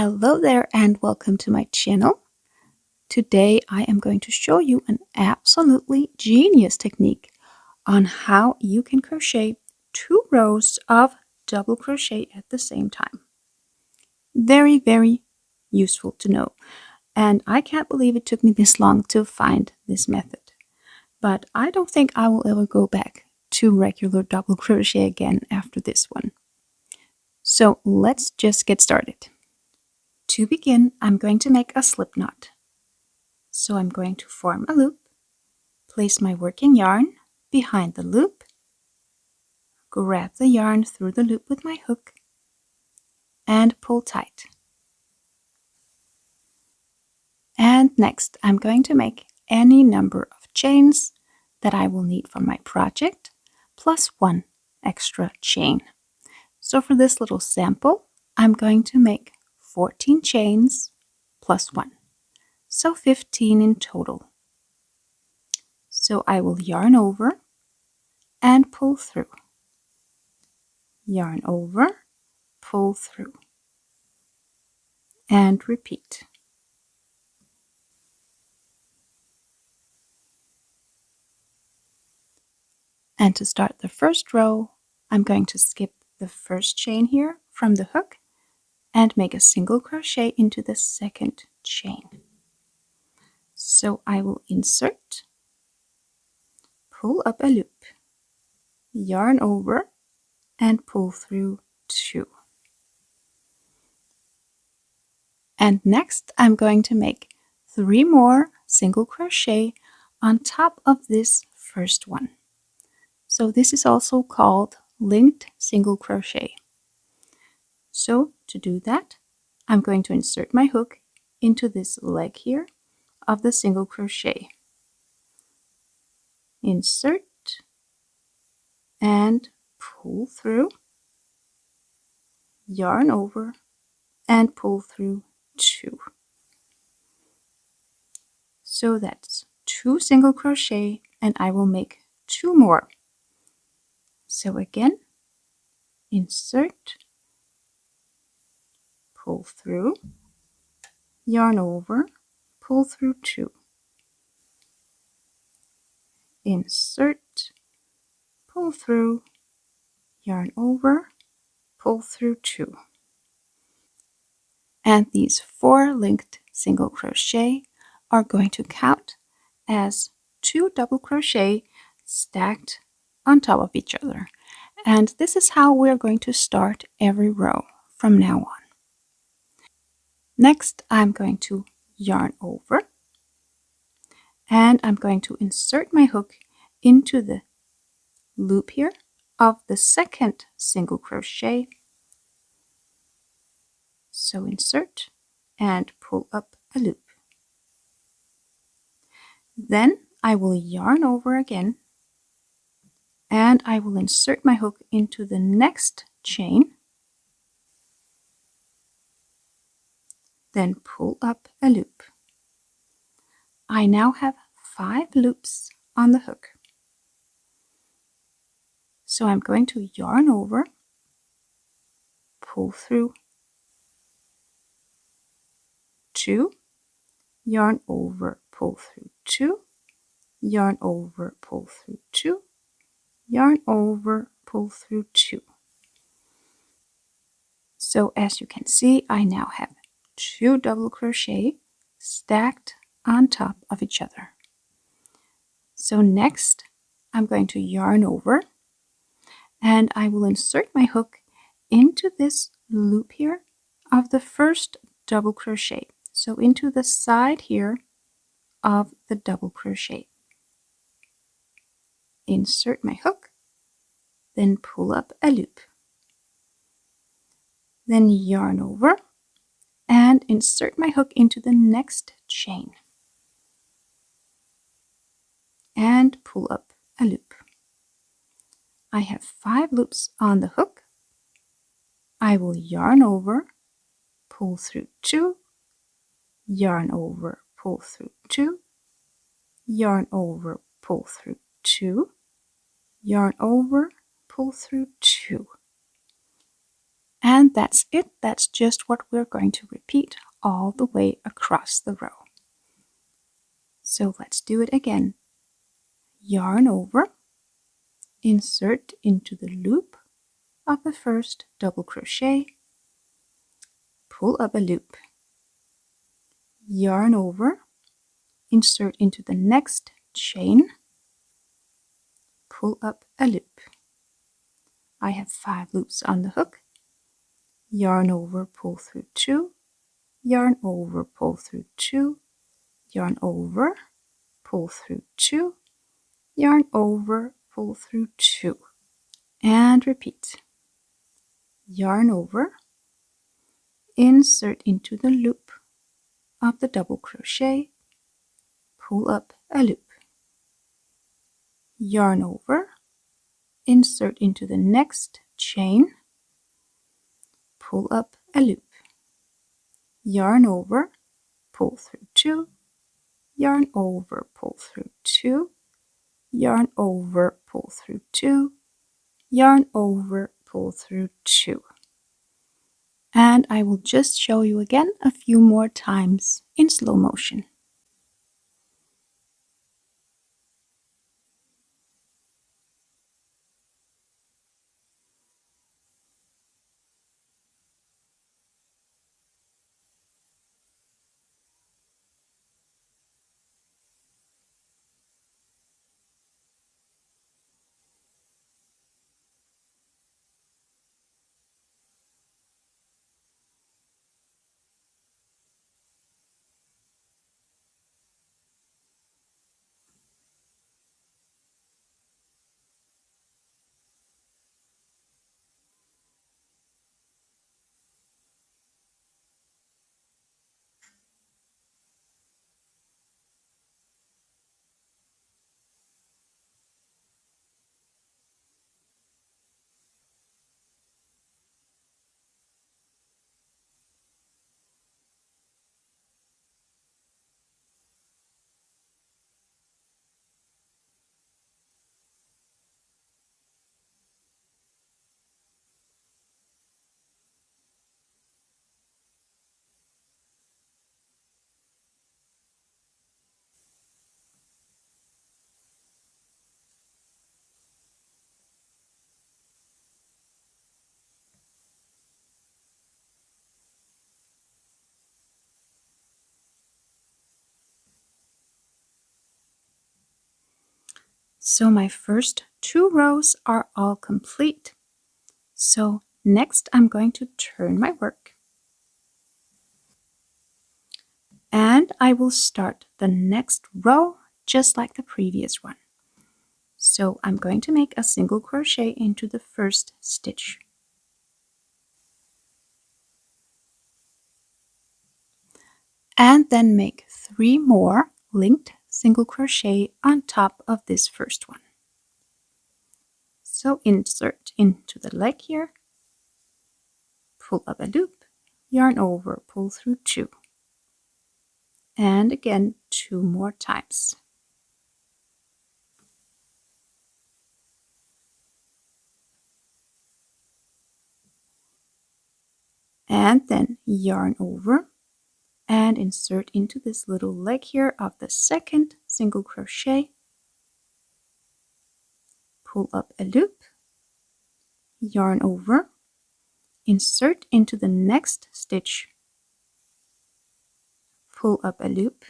Hello there and welcome to my channel. Today I am going to show you an absolutely genius technique on how you can crochet 2 rows of double crochet at the same time. Very useful to know, and I can't believe it took me this long to find this method. But I don't think I will ever go back to regular double crochet again after this one. So let's just get started. To begin, I'm going to make a slip knot. So I'm going to form a loop, place my working yarn behind the loop, grab the yarn through the loop with my hook, and pull tight. And next, I'm going to make any number of chains that I will need for my project, plus 1 extra chain. So for this little sample, I'm going to make 14 chains plus 1. So 15 in total. So I will yarn over and pull through. Yarn over, pull through, and repeat. And to start the first row, I'm going to skip the first chain here from the hook and make a single crochet into the second chain. So I will insert, pull up a loop, yarn over, and pull through 2. And next I'm going to make 3 more single crochet on top of this first one. So this is also called linked single crochet. So to do that, I'm going to insert my hook into this leg here of the single crochet. Insert and pull through, yarn over, and pull through 2. So that's 2 single crochet, and I will make 2 more. So again, insert, pull through, yarn over, pull through 2. Insert, pull through, yarn over, pull through 2. And these 4 linked single crochet are going to count as 2 double crochet stacked on top of each other. And this is how we're going to start every row from now on. Next, I'm going to yarn over, and I'm going to insert my hook into the loop here of the second single crochet. So insert and pull up a loop. Then I will yarn over again, and I will insert my hook into the next chain, then pull up a loop. I now have 5 loops on the hook. So I'm going to yarn over, pull through 2, yarn over, pull through 2, yarn over, pull through 2, yarn over, pull through 2. So as you can see, I now have 2 double crochet stacked on top of each other. So next, I'm going to yarn over, and I will insert my hook into this loop here of the first double crochet. So into the side here of the double crochet. Insert my hook, then pull up a loop. Then yarn over and insert my hook into the next chain. And pull up a loop. I have 5 loops on the hook. I will yarn over, pull through 2, yarn over, pull through 2, yarn over, pull through 2, yarn over, pull through 2. And that's it. That's just what we're going to repeat all the way across the row. So let's do it again. Yarn over, insert into the loop of the first double crochet, pull up a loop, yarn over, insert into the next chain, pull up a loop. I have 5 loops on the hook. Yarn over, pull through 2, yarn over, pull through 2, yarn over, pull through 2, yarn over, pull through 2, and repeat. Yarn over, insert into the loop of the double crochet, pull up a loop. Yarn over, insert into the next chain, pull up a loop. Yarn over, pull through 2, yarn over, pull through 2, yarn over, pull through 2, yarn over, pull through 2. And I will just show you again a few more times in slow motion. So my first 2 rows are all complete. So next I'm going to turn my work. And I will start the next row just like the previous one. So I'm going to make a single crochet into the first stitch. And then make 3 more linked single crochet on top of this first one. So insert into the leg here, pull up a loop, yarn over, pull through 2. And again 2 more times. And then yarn over and insert into this little leg here of the second single crochet, pull up a loop, yarn over, insert into the next stitch, pull up a loop,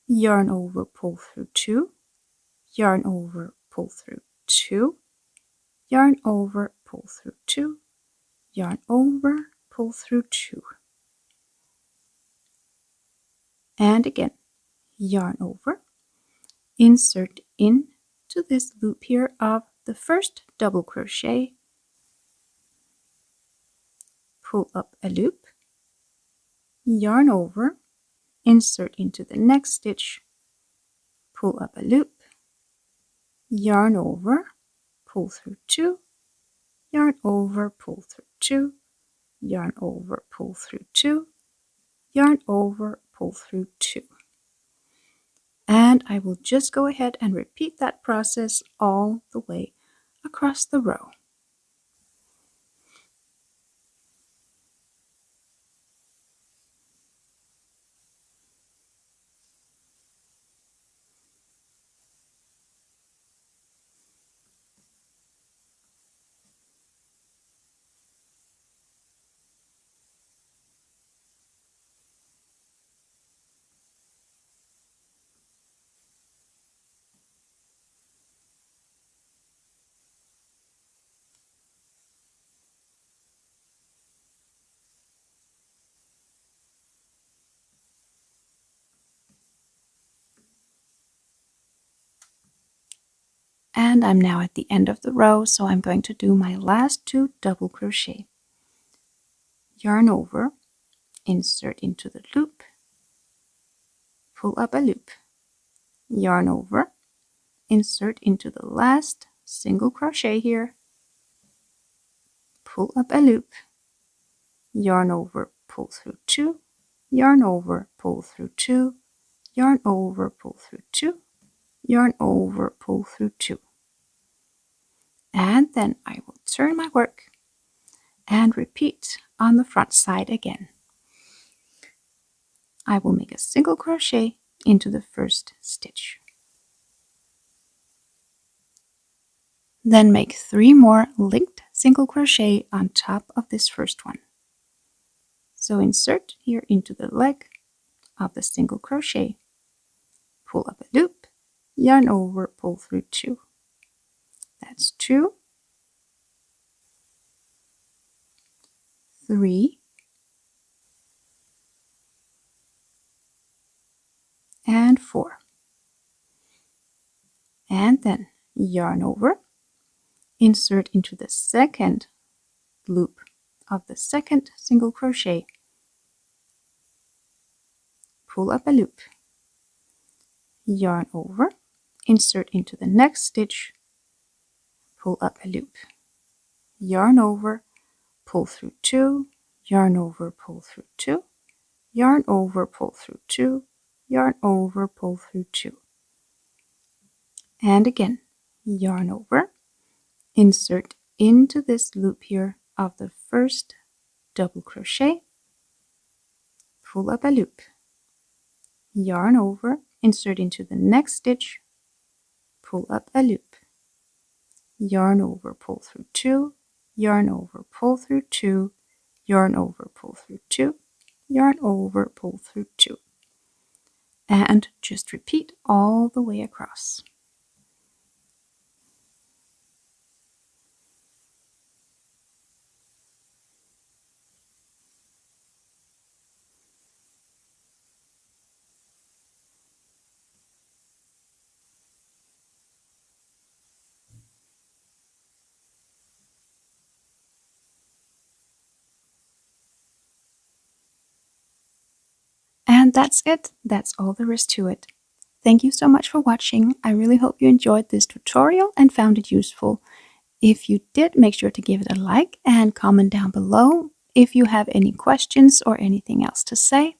yarn over, pull through 2, yarn over, pull through 2, yarn over, pull through 2, yarn over, pull through 2. And again, yarn over, insert into this loop here of the first double crochet, pull up a loop, yarn over, insert into the next stitch, pull up a loop, yarn over, pull through 2, yarn over, pull through 2, yarn over, pull through 2, yarn over, pull through 2. And I will just go ahead and repeat that process all the way across the row. And I'm now at the end of the row, so I'm going to do my last 2 double crochet. Yarn over, insert into the loop, pull up a loop, yarn over, insert into the last single crochet here, pull up a loop, yarn over, pull through 2, yarn over, pull through 2, yarn over, pull through 2, yarn over, pull through 2. And then I will turn my work and repeat on the front side again. I will make a single crochet into the first stitch. Then make 3 more linked single crochet on top of this first one. So insert here into the leg of the single crochet, pull up a loop, yarn over, pull through 2. That's 2, 3, and 4. And then yarn over, insert into the second loop of the second single crochet, pull up a loop, yarn over, insert into the next stitch, pull up a loop, yarn over, pull through 2, yarn over, pull through 2, yarn over, pull through 2, yarn over, pull through 2. And again, yarn over, insert into this loop here of the first double crochet, pull up a loop, yarn over, insert into the next stitch, pull up a loop, yarn over, pull through 2, yarn over, pull through 2, yarn over, pull through 2, yarn over, pull through 2. And just repeat all the way across. And that's it. That's all there is to it. Thank you so much for watching. I really hope you enjoyed this tutorial and found it useful. If you did, make sure to give it a like and comment down below if you have any questions or anything else to say.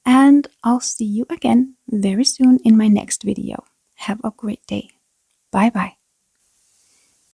And I'll see you again very soon in my next video. Have a great day. Bye bye.